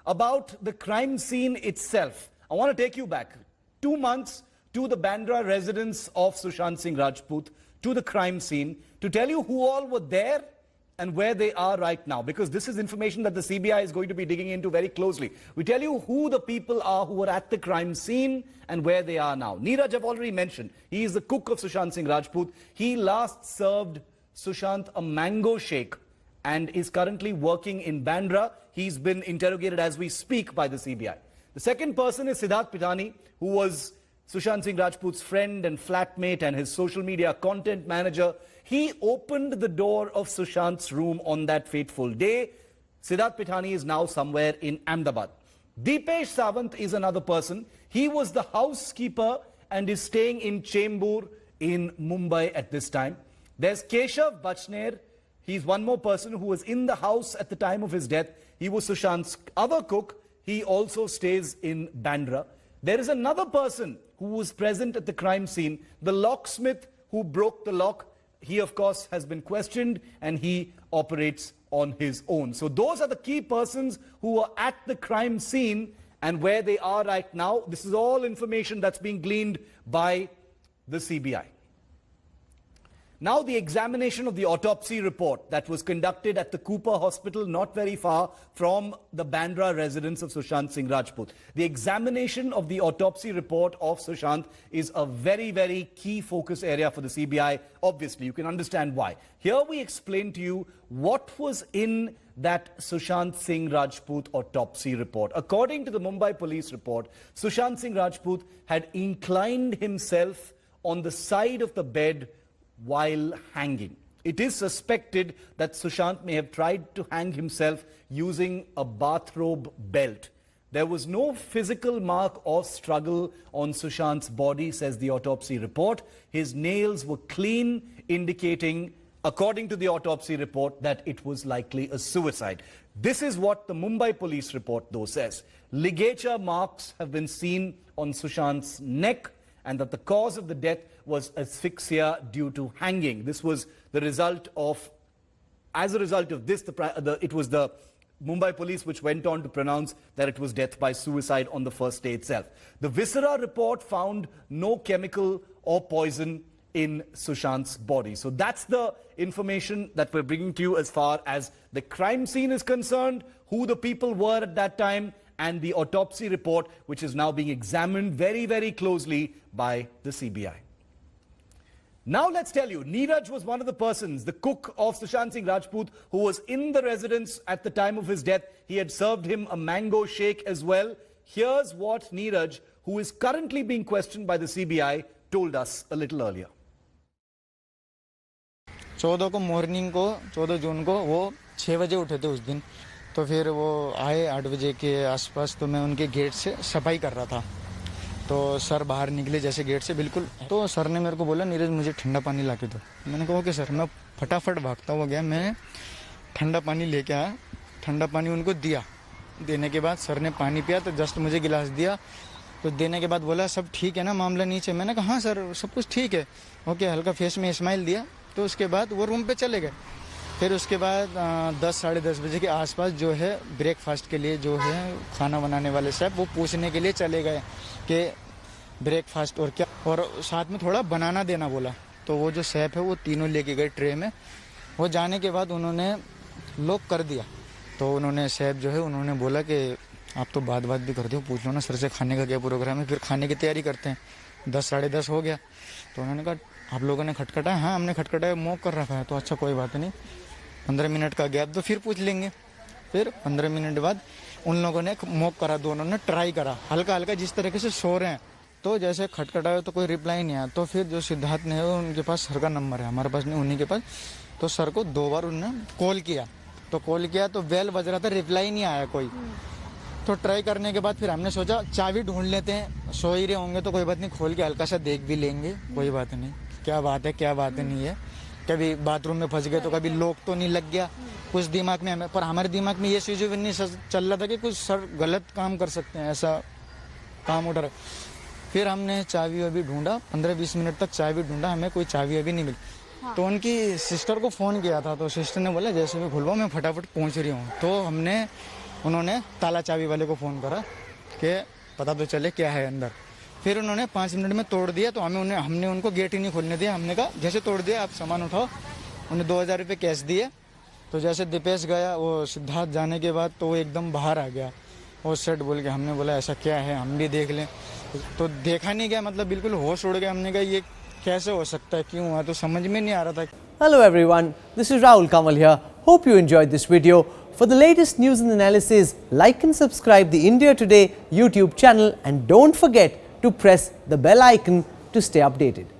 about the crime scene itself. I want to take you back 2 months to the Bandra residence of Sushant Singh Rajput, to the crime scene, to tell you who all were there and where they are right now, because this is information that the CBI is going to be digging into very closely. We tell you who the people are who were at the crime scene and where they are now. Neeraj, I've already mentioned. He is the cook of Sushant Singh Rajput. He last served Sushant a mango shake and is currently working in Bandra. He's been interrogated as we speak by the CBI. The second person is Siddharth Pitani, who was Sushant Singh Rajput's friend and flatmate and his social media content manager. He opened the door of Sushant's room on that fateful day. Siddharth Pitani is now somewhere in Ahmedabad. Deepesh Sawant is another person. He was the housekeeper and is staying in Chembur in Mumbai at this time. There's Keshav Bachner. He's one more person who was in the house at the time of his death. He was Sushant's other cook. He also stays in Bandra. There is another person who was present at the crime scene, the locksmith who broke the lock. He, of course, has been questioned and he operates on his own. So those are the key persons who were at the crime scene and where they are right now. This is all information that's being gleaned by the CBI. Now, the examination of the autopsy report that was conducted at the Cooper Hospital, not very far from the Bandra residence of Sushant Singh Rajput. The examination of the autopsy report of Sushant is a very, very key focus area for the CBI. Obviously, you can understand why. Here we explain to you what was in that Sushant Singh Rajput autopsy report. According to the Mumbai Police report, Sushant Singh Rajput had inclined himself on the side of the bed while hanging. It is suspected that Sushant may have tried to hang himself using a bathrobe belt. There was no physical mark or struggle on Sushant's body, says the autopsy report. His nails were clean, indicating, according to the autopsy report, that it was likely a suicide. This is what the Mumbai Police report, though, says. Ligature marks have been seen on Sushant's neck, and that the cause of the death was asphyxia due to hanging. This was the result of, as a result of this, it was the Mumbai Police which went on to pronounce that it was death by suicide on the first day itself. The viscera report found no chemical or poison in Sushant's body. So that's the information that we're bringing to you as far as the crime scene is concerned, who the people were at that time, and the autopsy report, which is now being examined very, very closely by the CBI. Now let's tell you, Neeraj was one of the persons, the cook of Sushant Singh Rajput, who was in the residence at the time of his death. He had served him a mango shake as well. Here's what Neeraj, who is currently being questioned by the CBI, told us a little earlier. 14 को morning को 14 जून को वो 6 बजे उठे थे उस दिन. तो फिर वो आए 8 बजे के आसपास. तो मैं उनके गेट से सफाई कर रहा था. तो सर बाहर निकले जैसे गेट से बिल्कुल. तो सर ने मेरे को बोला, नीरज मुझे ठंडा पानी ला के दो. मैंने कहा ओके सर. मैं फटाफट भागता हुआ गया. मैं ठंडा पानी लेके आया. ठंडा पानी उनको दिया. देने के बाद सर ने पानी पिया. तो जस्ट मुझे गिलास दिया. तो देने के बाद बोला सब ठीक है ना, मामला नीचे. मैंने कहा हाँ सर सब कुछ ठीक है. ओके, हल्का फेस में स्माइल दिया. तो उसके बाद वो रूम पे चले गए. फिर उसके बाद 10 साढ़े 10 बजे के आसपास जो है ब्रेकफास्ट के लिए जो है खाना बनाने वाले साहब वो पूछने के लिए चले गए कि ब्रेकफास्ट और क्या, और साथ में थोड़ा बनाना देना बोला. तो वो जो शेफ है वो तीनों लेके गए ट्रे में. वो जाने के बाद उन्होंने लॉक कर दिया. तो उन्होंने शेफ जो है उन्होंने बोला कि आप तो बात भी कर दो, पूछ लो ना सर से खाने का क्या प्रोग्राम है. फिर खाने की तैयारी करते हैं. 10 साढ़े 10 हो गया. तो उन्होंने कहा आप लोगों ने खटखटाया. हाँ हमने खटखटाया, मॉक कर रखा है. तो अच्छा कोई बात नहीं, 15 मिनट का गैप दो फिर पूछ लेंगे. फिर 15 मिनट बाद उन लोगों ने मॉक करा. दोनों ने ट्राई करा हल्का हल्का जिस तरीके से सो रहे हैं. तो जैसे खटखटाया तो कोई रिप्लाई नहीं आया. तो फिर जो सिद्धार्थ ने उनके पास सर का नंबर है, हमारे पास नहीं, उन्हीं के पास. तो सर को 2 बार उन्होंने कॉल किया. तो कॉल किया तो बेल बज रहा था, रिप्लाई नहीं आया कोई. तो ट्राई करने के बाद फिर हमने सोचा चाबी ढूंढ लेते हैं. सो ही रहे होंगे तो कोई बात नहीं, खोल के हल्का सा देख भी लेंगे, कोई बात नहीं, क्या बात है क्या बात नहीं है. कभी बाथरूम में फंस गए तो कभी लॉक तो नहीं लग गया कुछ दिमाग में हमें. पर हमारे दिमाग में ये चीज़ नहीं चल रहा था कि कुछ सर गलत काम कर सकते हैं, ऐसा काम उठा. फिर हमने चाबी अभी ढूंढा, 15-20 मिनट तक चाबी ढूंढा, हमें कोई चाबी अभी नहीं मिली. हाँ. तो उनकी सिस्टर को फ़ोन किया था. तो सिस्टर ने बोला जैसे भी खुलवाओ, मैं फटाफट पहुंच रही हूँ. तो हमने उन्होंने ताला चाबी वाले को फ़ोन करा कि पता तो चले क्या है अंदर। फिर उन्होंने 5 मिनट में तोड़ दिया, तो हमने उनको गेट ही नहीं खोलने दिया। हमने कहा जैसे तोड़ दिया आप सामान उठाओ। उन्हें 2000 रुपये कैश दिए। तो जैसे दीपेश गया, वो सिद्धार्थ जाने के बाद तो वो एकदम बाहर आ गया। वो सेट बोल के, हमने बोला ऐसा क्या है, हम भी देख लें। तो देखा नहीं गया, मतलब बिल्कुल होश उड़ गया। हमने कहा ये कैसे हो सकता है, क्यों हुआ, तो समझ में नहीं आ रहा था। Hello everyone, this is Rahul Kamal here. Hope you enjoyed this video. For the latest news and analysis, like and subscribe the India Today YouTube channel, and don't forget to press the bell icon to stay updated.